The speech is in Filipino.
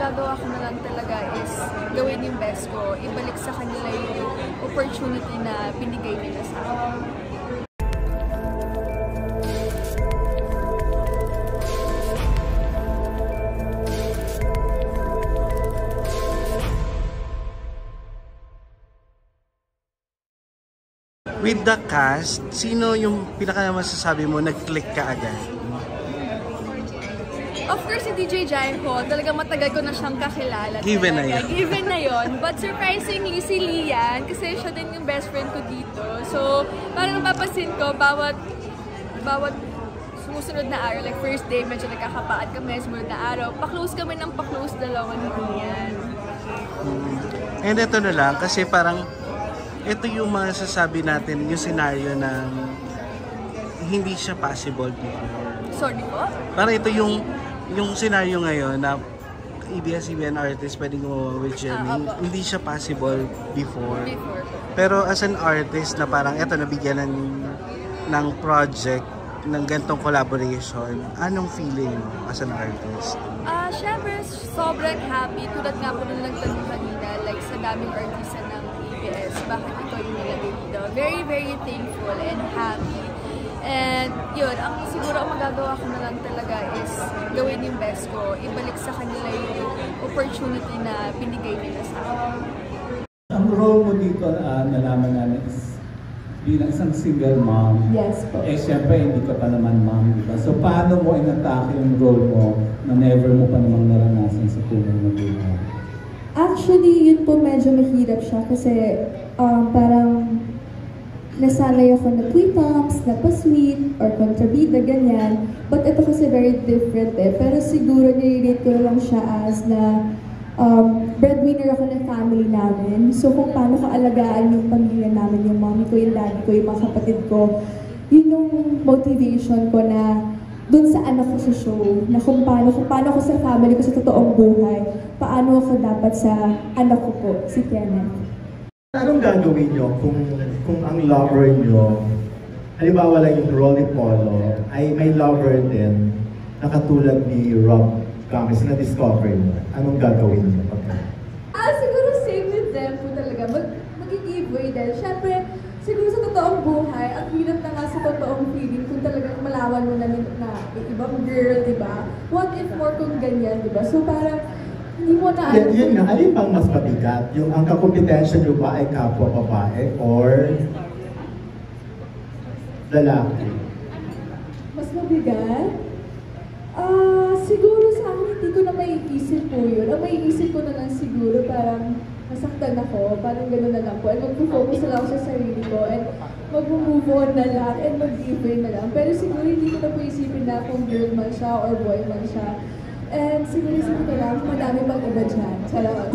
magagawa ko na lang talaga is gawin yung best ko, ibalik sa kanila yung opportunity na binigay nila sa akin. With the cast, sino yung pinaka-masasabi mo nag-click ka agad? Of course, si DJ Jaiho, talagang matagal ko na siyang kakilala. Given na yun. Given na yun. But surprisingly, si Lian, kasi siya din yung best friend ko dito. So, parang napapansin ko, bawat sumusunod na araw, like first day, medyo nagkakapaad kami, sumunod na araw, pa-close kami ng pa-close dalawa ni Lian. And ito na lang, kasi parang ito yung masasabi natin, yung scenario na hindi siya possible before. Sorry po? Parang ito yung scenario ngayon na ABS-CBN artist pwedeng gumawa with Jenny, hindi siya possible before. Pero as an artist na parang eto nabigyan ng project, ng gantong collaboration, anong feeling mo as an artist? Siyempre, sobrang happy. Tulad nga po nung nagtanong kanina, like sa daming artista ng ABS, bakit ito yung nilagay dito? Very, very thankful and happy. And yun, siguro ang magagawa ko na lang talaga is gawin yung best ko, ibalik sa kanila yung opportunity na binigay nila sa akin. Ang role mo dito, nalaman namin is bilang isang single mom. Yes po. Eh syempre, hindi ka pa naman mom, diba? So paano mo inatake yung role mo na never mo pa namang naranasan sa tunay na buhay? Actually, yun po medyo mahirap siya kasi parang nasanay ako na tweetums, na pa-sweet, or kontrabida, ganyan. But ito kasi very different eh. Pero siguro nire-rate ko lang siya as na breadwinner ako ng family namin. So kung paano ko alagaan yung pamilya namin, yung mommy ko, yung daddy ko, yung mga kapatid ko, yun yung motivation ko na dun sa anak ko sa show, na kung paano ko sa family ko sa totoong buhay, paano ako dapat sa anak ko po, si Kenneth. Anong gagawin nyo kung ang lover nyo, halimbawa lang yung Rolly Polo, ay may lover din na katulad ni Rob Camis na discover nyo? Anong gagawin nyo? Siguro same with them po talaga. Mag-i-giveaway din. Siyempre, siguro sa totoong buhay, ang hirap na nga sa totoong feeling kung talagang malawan mo na ibang girl, di ba? What if more kung ganyan, di ba? So parang, hindi mo na yun nga, alin bang mas mabigat? Yung ang kakompetensya nyo ba ay kapwa babae or lalaki? Mas mabigat? Siguro sa akin, hindi ko na maiisip po yun. Ang maiisip ko na lang siguro, parang nasaktan ako, parang gano'n na lang po. And mag-focus na lang ako sa sarili ko, and mag-move on na lang, and mag-giveaway na lang. Pero siguro hindi ko na po isipin na kung girl man siya or boy man siya. And siguro isipin ko lang, madami pang iba dyan. Salamat.